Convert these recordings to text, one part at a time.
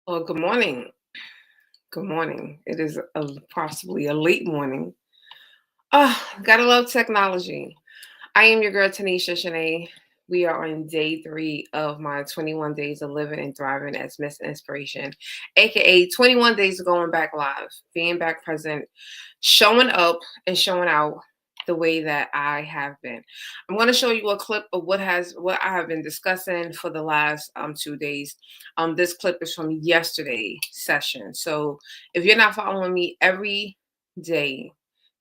Well, good morning. Good morning. It is possibly a late morning. Gotta love technology. I am your girl, Tanisha Shanee. We are on day 3 of my 21 days of living and thriving as Miss Inspiration, aka 21 days of going back live, being back present, showing up and showing out the way that I have been. I'm going to show you a clip of what I have been discussing for the last 2 days. This clip is from yesterday's session. So if you're not following me every day,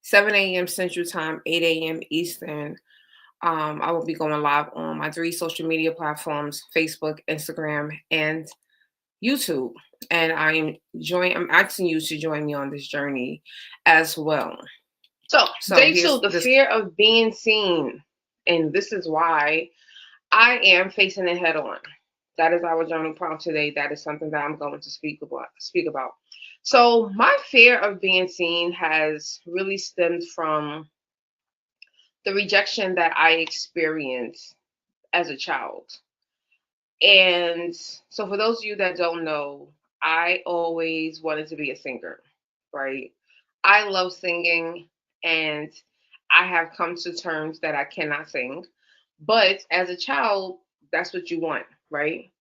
7 a.m. Central Time, 8 a.m. Eastern. I will be going live on my 3 social media platforms: Facebook, Instagram, and YouTube. And I'm asking you to join me on this journey as well. So Day here's two, the this. fear of being seen. And this is why I am facing it head on. That is our journal prompt today. That is something that I'm going to speak about. So my fear of being seen has really stemmed from the rejection that I experienced as a child. And so for those of you that don't know, I always wanted to be a singer, right? I love singing, and I have come to terms that I cannot sing. But as a child, that's what you want, right?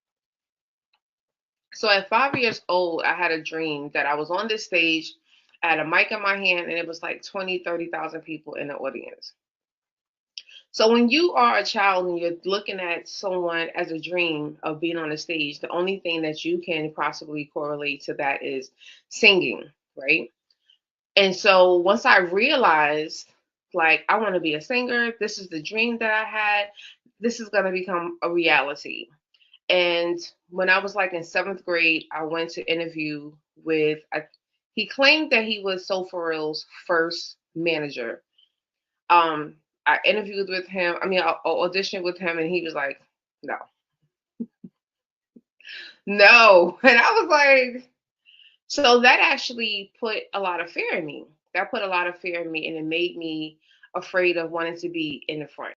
So at 5 years old, I had a dream that I was on this stage, I had a mic in my hand, and it was like 20, 30,000 people in the audience. So when you are a child and you're looking at someone as a dream of being on a stage, the only thing that you can possibly correlate to that is singing, right? And so once I realized, like, I want to be a singer, this is the dream that I had, this is going to become a reality. And when I was like in 7th grade, I went to interview with, he claimed that he was So For Real's first manager. Um, I interviewed with him. I auditioned with him, and he was like, "No, no," and I was like, so that actually put a lot of fear in me. That put a lot of fear in me, and it made me afraid of wanting to be in the front.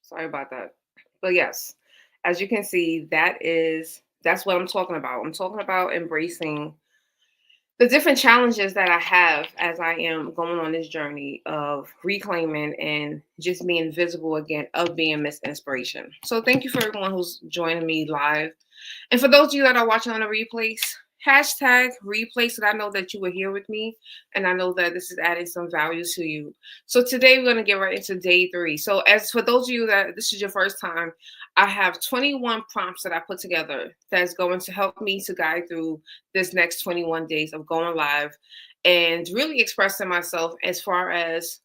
Sorry about that. But yes, as you can see, that's what I'm talking about. I'm talking about embracing the different challenges that I have as I am going on this journey of reclaiming and just being visible again, of being Miss Inspiration. So thank you for everyone who's joining me live. And for those of you that are watching on the replays, hashtag replay so that I know that you were here with me and I know that this is adding some value to you. So today we're going to get right into day 3. So as for those of you that this is your first time, I have 21 prompts that I put together that's going to help me to guide through this next 21 days of going live and really expressing myself as far as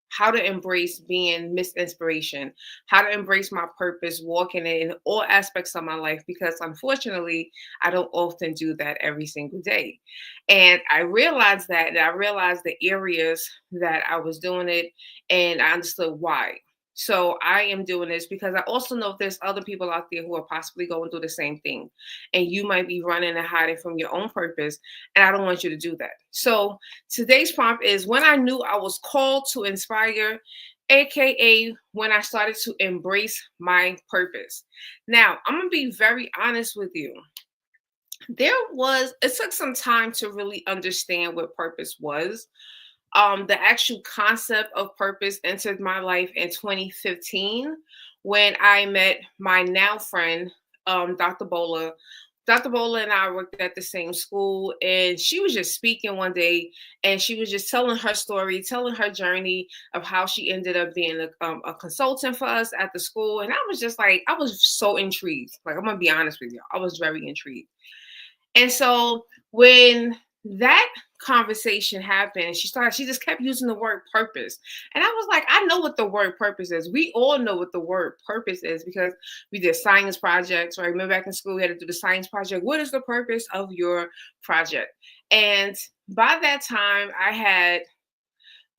how to embrace being Miss Inspiration, how to embrace my purpose, walking it in all aspects of my life, because unfortunately, I don't often do that every single day. And I realized that, and I realized the areas that I was doing it, and I understood why. So I am doing this because I also know there's other people out there who are possibly going through the same thing. And you might be running and hiding from your own purpose. And I don't want you to do that. So today's prompt is when I knew I was called to inspire, aka when I started to embrace my purpose. Now, I'm going to be very honest with you. It took some time to really understand what purpose was. The actual concept of purpose entered my life in 2015 when I met my now friend, Dr. Bola. Dr. Bola and I worked at the same school, and she was just speaking one day, and she was just telling her story, telling her journey of how she ended up being a consultant for us at the school. And I was just like, I was so intrigued. Like, I'm gonna be honest with you, I was very intrigued. And so when that conversation happened, she just kept using the word purpose. And I was like, I know what the word purpose is. We all know what the word purpose is because we did science projects, right? Remember back in school, we had to do the science project. What is the purpose of your project? And by that time, I had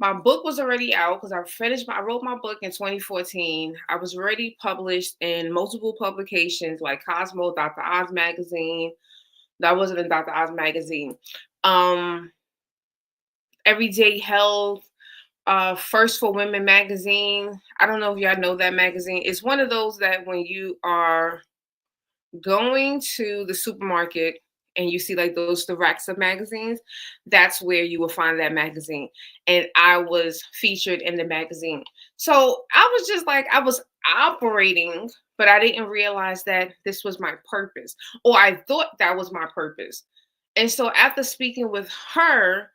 My book was already out because I wrote my book in 2014. I was already published in multiple publications like Cosmo, Dr. Oz magazine. That wasn't in Dr. Oz magazine. Um, Everyday Health, First for Women magazine. I don't know if y'all know that magazine. It's one of those that when you are going to the supermarket and you see like the racks of magazines, that's where you will find that magazine. And I was featured in the magazine. So I was just like, I was operating, but I didn't realize that this was my purpose, or I thought that was my purpose. And so after speaking with her,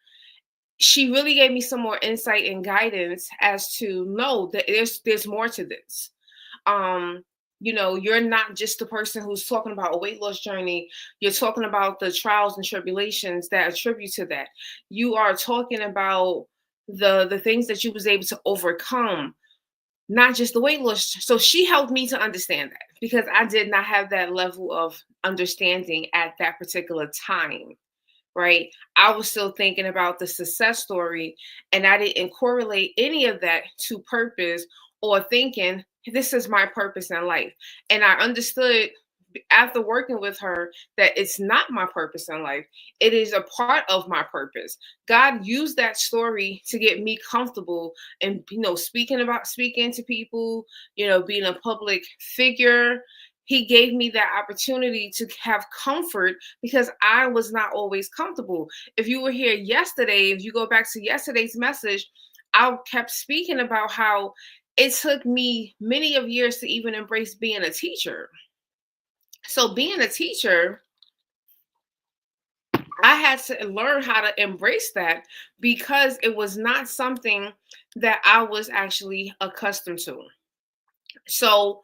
she really gave me some more insight and guidance as to no, that there's more to this. um you're not just the person who's talking about a weight loss journey. You're talking about the trials and tribulations that attribute to that. You are talking about the things that you was able to overcome, not just the weight loss. So she helped me to understand that because I did not have that level of understanding at that particular time, right? I was still thinking about the success story, and I didn't correlate any of that to purpose or thinking this is my purpose in life. And I understood after working with her that it's not my purpose in life. It is a part of my purpose. God used that story to get me comfortable and speaking to people, being a public figure. He gave me that opportunity to have comfort because I was not always comfortable. If you were here yesterday, if you go back to yesterday's message, I kept speaking about how it took me many of years to even embrace being a teacher. So being a teacher, I had to learn how to embrace that because it was not something that I was actually accustomed to. So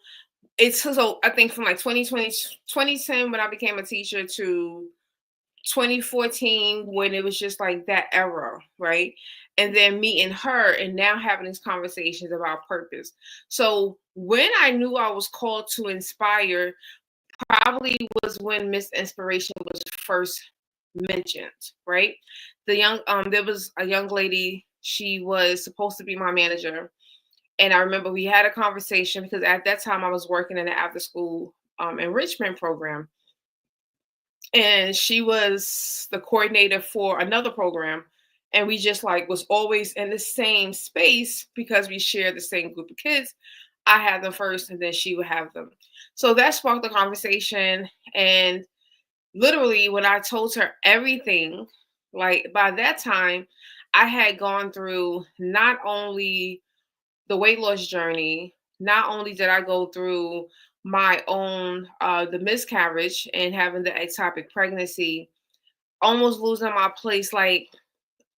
so I think from like 2020, 2010 when I became a teacher to 2014 when it was just like that era, right? And then meeting her and now having these conversations about purpose. So when I knew I was called to inspire, probably was when Miss Inspiration was first mentioned, right? There was a young lady, she was supposed to be my manager. And I remember we had a conversation because at that time I was working in the after school enrichment program. And she was the coordinator for another program. And we just like was always in the same space because we shared the same group of kids. I had them first and then she would have them. So that sparked the conversation. And literally, when I told her everything, like by that time, I had gone through not only the weight loss journey, not only did I go through my own the miscarriage and having the ectopic pregnancy, almost losing my place. Like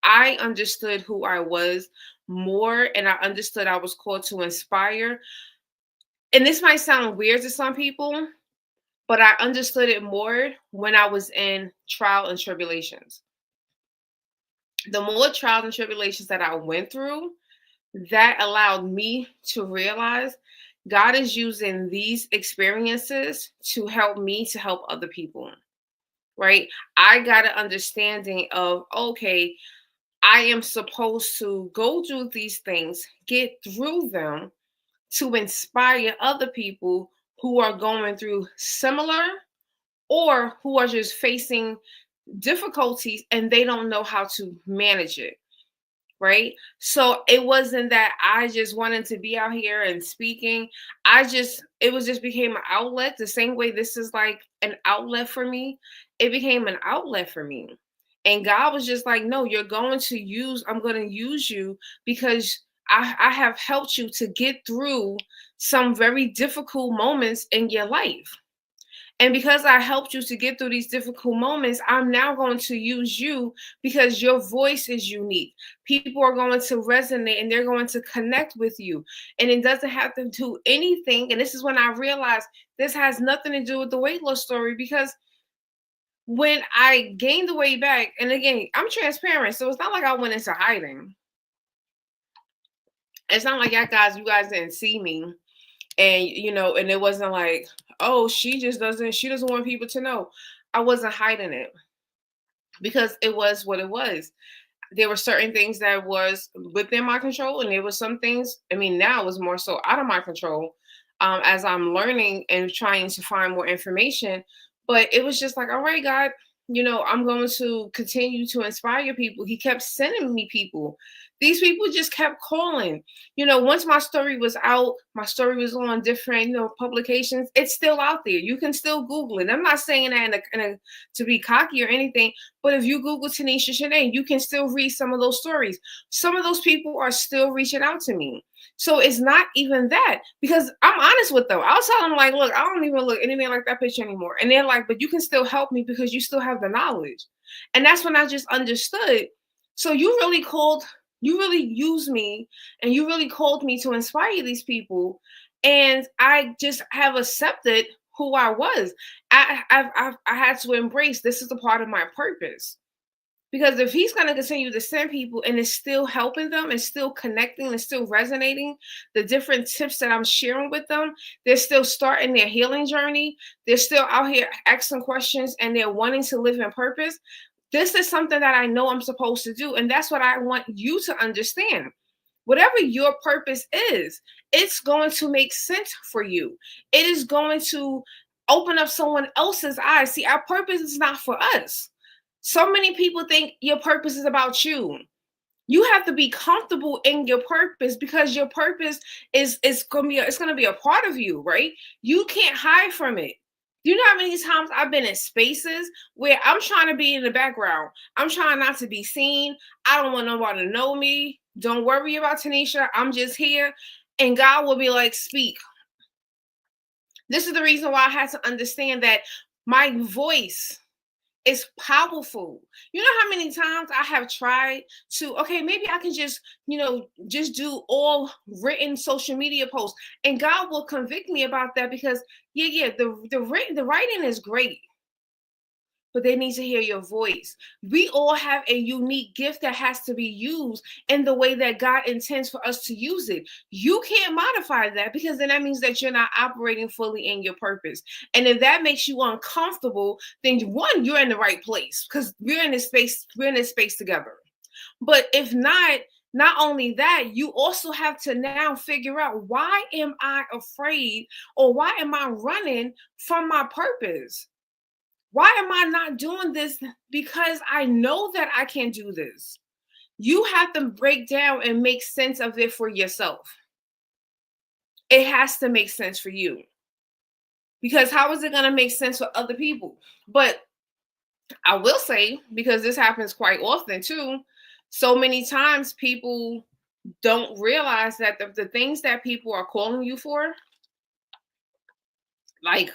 I understood who I was more, and I understood I was called to inspire. And this might sound weird to some people, but I understood it more when I was in trial and tribulations. The more trials and tribulations that I went through, that allowed me to realize God is using these experiences to help me to help other people, right? I got an understanding of, okay, I am supposed to go through these things, get through them to inspire other people who are going through similar or who are just facing difficulties and they don't know how to manage it, right? So it wasn't that I just wanted to be out here and speaking. It was just became an outlet. The same way this is like an outlet for me, it became an outlet for me. And God was just like, no, I'm going to use you because I have helped you to get through some very difficult moments in your life. And because I helped you to get through these difficult moments, I'm now going to use you because your voice is unique. People are going to resonate and they're going to connect with you. And it doesn't have to do anything. And this is when I realized this has nothing to do with the weight loss story because when I gained the weight back, and again, I'm transparent. So it's not like I went into hiding. It's not like you guys didn't see me. And it wasn't like, oh, she doesn't want people to know. I wasn't hiding it because it was what it was. there were certain things that was within my control, and there was some things, I mean, now it was more so out of my control, as I'm learning and trying to find more information. But it was just like, all right, God, I'm going to continue to inspire people. He kept sending me people. These people just kept calling. Once my story was out, my story was on different, publications. It's still out there. You can still Google it. I'm not saying that to be cocky or anything, but if you Google Tanisha Shanee, you can still read some of those stories. Some of those people are still reaching out to me. So it's not even that, because I'm honest with them. I'll tell them, like, look, I don't even look anything like that picture anymore. And they're like, but you can still help me because you still have the knowledge. And that's when I just understood. So you really used me, and you really called me to inspire these people. And I just have accepted who I was. I had to embrace, this is a part of my purpose. Because if he's going to continue to send people and it's still helping them and still connecting and still resonating, the different tips that I'm sharing with them, they're still starting their healing journey. They're still out here asking questions, and they're wanting to live in purpose. This is something that I know I'm supposed to do. And that's what I want you to understand. Whatever your purpose is, it's going to make sense for you. It is going to open up someone else's eyes. See, our purpose is not for us. So many people think your purpose is about you. You have to be comfortable in your purpose, because your purpose is gonna be a part of you, right? You can't hide from it. You know how many times I've been in spaces where I'm trying to be in the background. I'm trying not to be seen. I don't want nobody to know me. Don't worry about Tanisha. I'm just here. And God will be like, speak. This is the reason why I had to understand that my voice is powerful. You know how many times I have tried to, okay, maybe I can just, just do all written social media posts, and God will convict me about that, because the writing is great, but they need to hear your voice. We all have a unique gift that has to be used in the way that God intends for us to use it. You can't modify that, because then that means that you're not operating fully in your purpose. And if that makes you uncomfortable, then one, you're in the right place, because we're in this space together. But if not only that, you also have to now figure out, why am I afraid, or why am I running from my purpose? Why am I not doing this? Because I know that I can do this. You have to break down and make sense of it for yourself. It has to make sense for you. Because how is it going to make sense for other people? But I will say, because this happens quite often too, so many times people don't realize that the things that people are calling you for, like,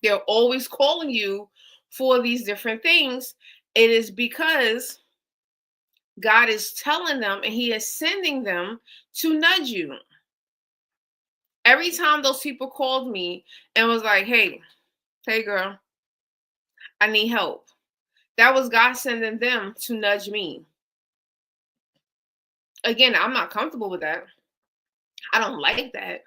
they're always calling you for these different things. It is because God is telling them, and he is sending them to nudge you. Every time those people called me and was like, hey girl, I need help, that was God sending them to nudge me. Again, I'm not comfortable with that. I don't like that.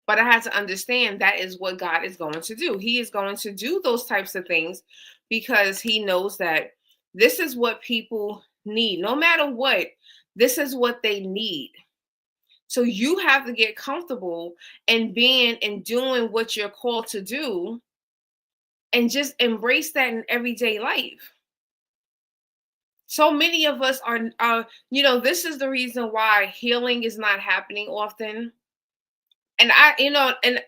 But I had to understand that is what God is going to do. He is going to do those types of things, because he knows that this is what people need. No matter what, this is what they need. So you have to get comfortable in being and doing what you're called to do, and just embrace that in everyday life. So many of us are, this is the reason why healing is not happening often. And and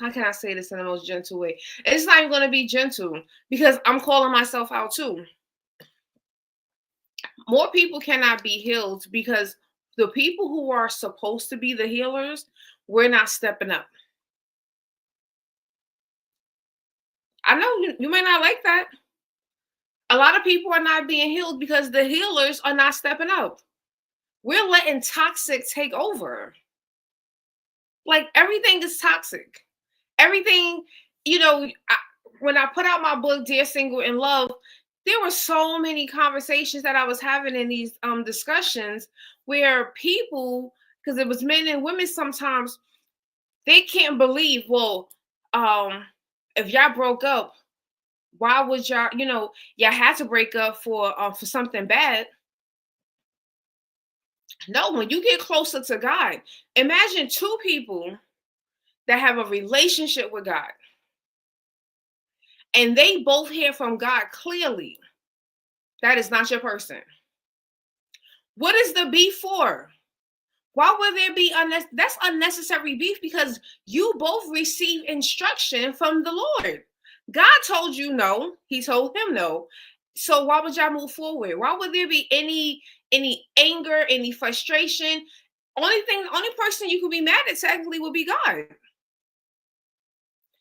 how can I say this in the most gentle way? It's not even going to be gentle, because I'm calling myself out too. More people cannot be healed because the people who are supposed to be the healers, we're not stepping up. I know you may not like that. A lot of people are not being healed because the healers are not stepping up. We're letting toxic take over. Like, everything is toxic. Everything, when I put out my book, Dear Single in Love, there were so many conversations that I was having in these discussions, where people, because it was men and women sometimes, they can't believe, well, if y'all broke up, why would y'all, y'all had to break up for something bad. No, when you get closer to God, imagine two people that have a relationship with God and they both hear from God clearly. That is not your person. What is the beef for? Why would there be that's unnecessary beef? Because you both receive instruction from the Lord. God told you no. He told him no. So why would y'all move forward? Why would there be any anger, any frustration? Only person you could be mad at technically would be God.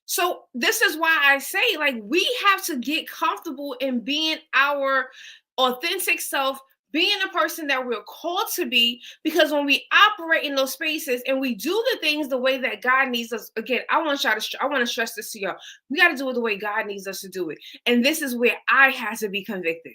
So this is why I say, like, we have to get comfortable in being our authentic self, being the person that we're called to be, because when we operate in those spaces and we do the things the way that God needs us, again, I want to stress this to y'all. We got to do it the way God needs us to do it. And this is where I had to be convicted.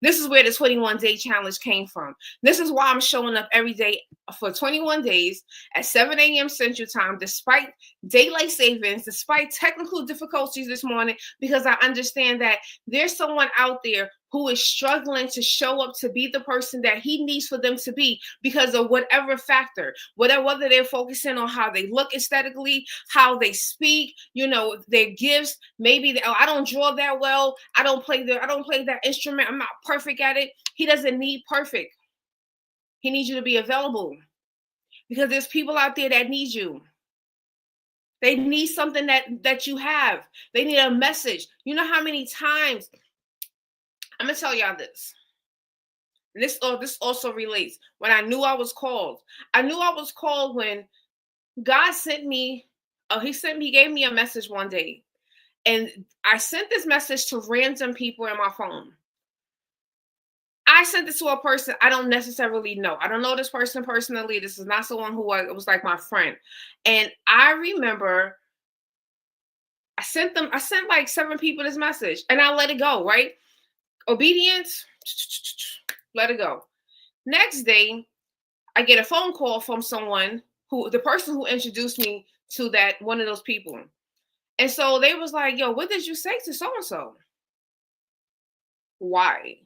This is where the 21-day challenge came from. This is why I'm showing up every day for 21 days at 7 a.m. Central Time, despite daylight savings, despite technical difficulties this morning, because I understand that there's someone out there who is struggling to show up to be the person that he needs for them to be because of whatever factor, whether they're focusing on how they look aesthetically, how they speak, their gifts. Maybe I don't draw that well. I don't play that instrument. I'm not perfect at it. He doesn't need perfect. He needs you to be available because there's people out there that need you. They need something that you have. They need a message. You know how many times I'm gonna tell y'all this. This also relates. When I knew I was called, when God sent me. He gave me a message one day, and I sent this message to random people in my phone. I sent it to a person I don't necessarily know. I don't know this person personally. This is not someone who was like my friend. And I remember I sent like 7 people this message, and I let it go, right? Obedience, let it go. Next day, I get a phone call from the person who introduced me to that one of those people. And so they was like, yo, what did you say to so-and-so? Why?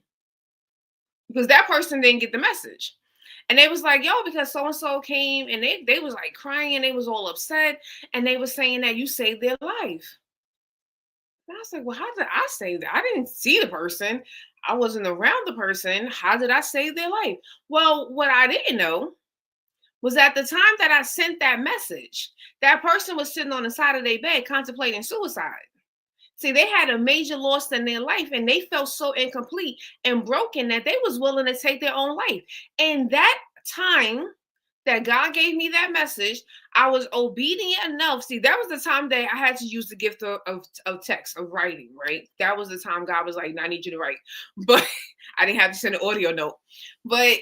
Because that person didn't get the message. And they was like, yo, because so-and-so came and they was like crying. They was all upset. And they was saying that you saved their life. And I was like, well, how did I save that? I didn't see the person. I wasn't around the person. How did I save their life? Well, what I didn't know was at the time that I sent that message, that person was sitting on the side of their bed contemplating suicide. See, they had a major loss in their life and they felt so incomplete and broken that they was willing to take their own life. And that time that God gave me that message, I was obedient enough. See, that was the time that I had to use the gift of text, of writing, right? That was the time God was like, I need you to write. But I didn't have to send an audio note. But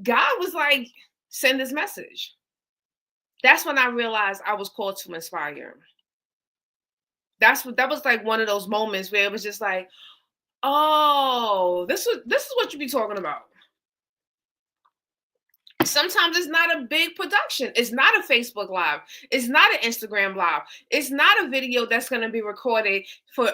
God was like, send this message. That's when I realized I was called to inspire. That was like one of those moments where it was just like, oh, this is what you be talking about. Sometimes it's not a big production. It's not a Facebook Live. It's not an Instagram Live. It's not a video that's going to be recorded for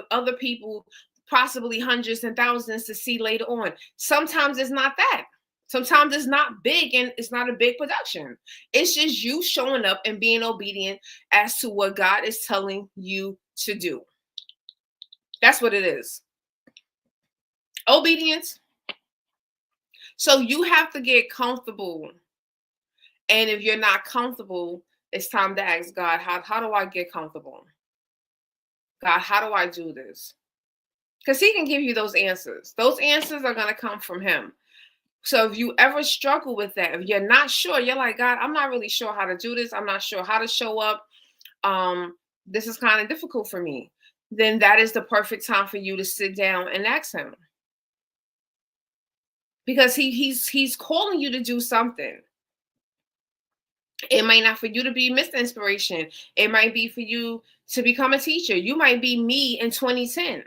other people, possibly hundreds and thousands to see later on. Sometimes it's not that. Sometimes it's not big and it's not a big production. It's just you showing up and being obedient as to what God is telling you to do. That's what it is. Obedience. So you have to get comfortable. And if you're not comfortable, it's time to ask God, how do I get comfortable? God, how do I do this? Because he can give you those answers. Those answers are going to come from him. So if you ever struggle with that, if you're not sure, you're like, God, I'm not really sure how to do this. I'm not sure how to show up. This is kind of difficult for me. Then that is the perfect time for you to sit down and ask him. Because he's calling you to do something. It might not for you to be Mr. Inspiration. It might be for you to become a teacher. You might be me in 2010.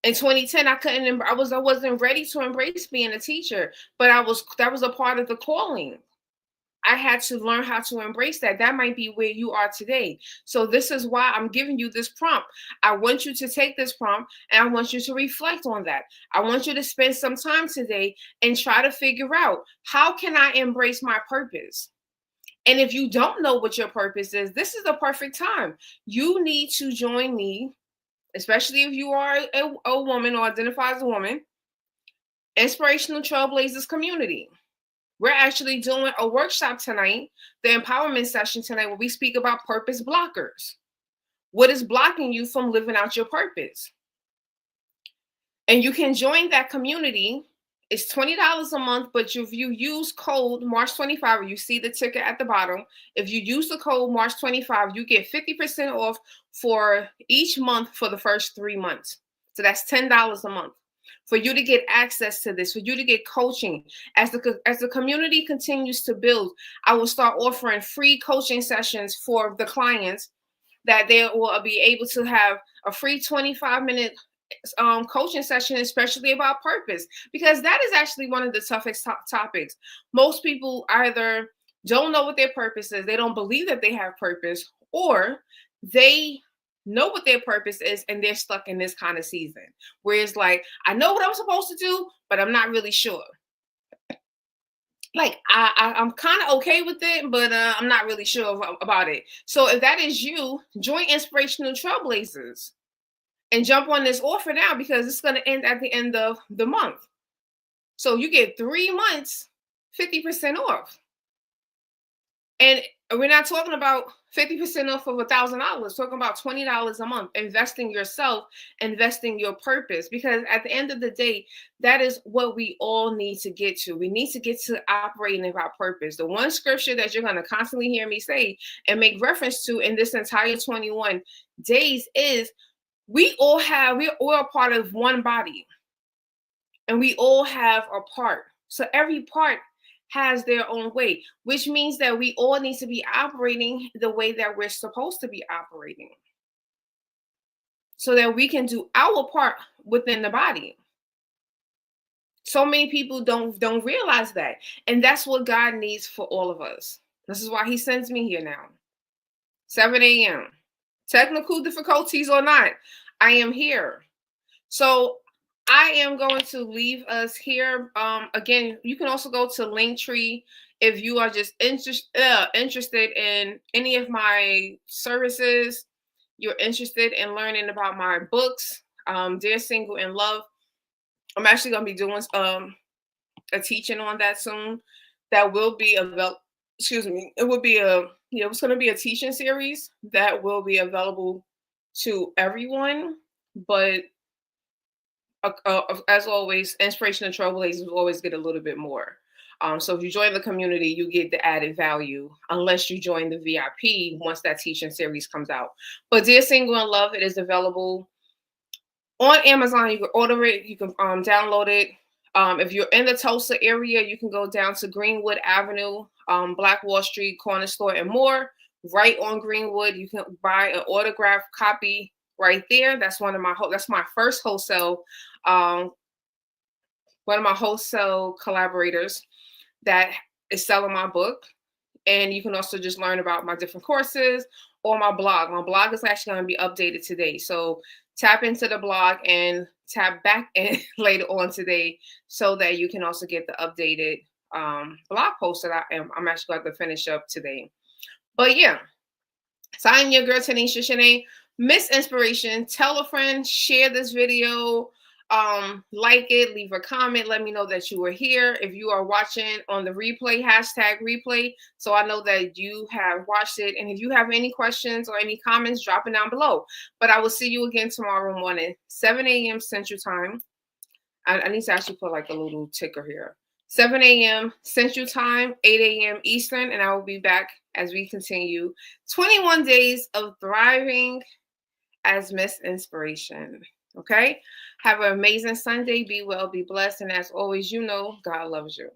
In 2010, I wasn't ready to embrace being a teacher, but that was a part of the calling. I had to learn how to embrace that. That might be where you are today. So this is why I'm giving you this prompt. I want you to take this prompt and I want you to reflect on that. I want you to spend some time today and try to figure out, how can I embrace my purpose? And if you don't know what your purpose is, this is the perfect time. You need to join me, especially if you are a woman or identify as a woman, Inspirational Trailblazers community. We're actually doing a workshop tonight, the empowerment session tonight, where we speak about purpose blockers. What is blocking you from living out your purpose? And you can join that community. It's $20 a month, but if you use code March25, you see the ticket at the bottom. If you use the code March25, you get 50% off for each month for the first 3 months. So that's $10 a month for you to get access to this, for you to get coaching. As the community continues to build, I will start offering free coaching sessions for the clients, that they will be able to have a free 25-minute coaching session, especially about purpose, because that is actually one of the toughest topics. Most people either don't know what their purpose is, they don't believe that they have purpose, or they know what their purpose is and they're stuck in this kind of season where it's like, I know what I'm supposed to do, but I'm not really sure. Like I'm kind of okay with it, but I'm not really sure about it. So if that is you, join Inspirational Trailblazers and jump on this offer now, because it's going to end at the end of the month. So you get 3 months, 50% off. And we're not talking about 50% off of $1,000. Talking about $20 a month, investing yourself, investing your purpose. Because at the end of the day, that is what we all need to get to. We need to get to operating in our purpose. The one scripture that you're going to constantly hear me say and make reference to in this entire 21 days is, we're all a part of one body, and we all have a part. So every part has their own way, which means that we all need to be operating the way that we're supposed to be operating, so that we can do our part within the body. So many people don't realize that. And that's what God needs for all of us. This is why he sends me here now. 7 a.m. Technical difficulties or not, I am here. So I am going to leave us here. Again, you can also go to Linktree if you are just interested in any of my services. You're interested in learning about my books, Dear Single in Love. I'm actually going to be doing a teaching on that soon. That will be available. Excuse me. It will be it's going to be a teaching series that will be available to everyone, but as always, Inspirational Trailblazers will always get a little bit more. So if you join the community, you get the added value, unless you join the VIP once that teaching series comes out. But Dear Single in Love, it is available on Amazon. You can order it. You can download it. If you're in the Tulsa area, you can go down to Greenwood Avenue, Black Wall Street, Corner Store, and more. Right on Greenwood, you can buy an autographed copy right there. That's that's my first wholesale, one of my wholesale collaborators that is selling my book. And you can also just learn about my different courses or my blog. My blog is actually going to be updated today. So tap into the blog and tap back in later on today, so that you can also get the updated blog post that I'm actually going to finish up today. But yeah, so I'm your girl, Tanisha Shanee, Miss Inspiration. Tell a friend, share this video, like it, leave a comment, let me know that you were here. If you are watching on the replay, hashtag replay, so I know that you have watched it. And if you have any questions or any comments, drop it down below. But I will see you again tomorrow morning, 7 a.m. Central Time. I need to actually put like a little ticker here. 7 a.m. Central Time, 8 a.m. Eastern, and I will be back as we continue 21 days of thriving as Miss Inspiration. Okay? Have an amazing Sunday. Be well, be blessed. And as always, God loves you.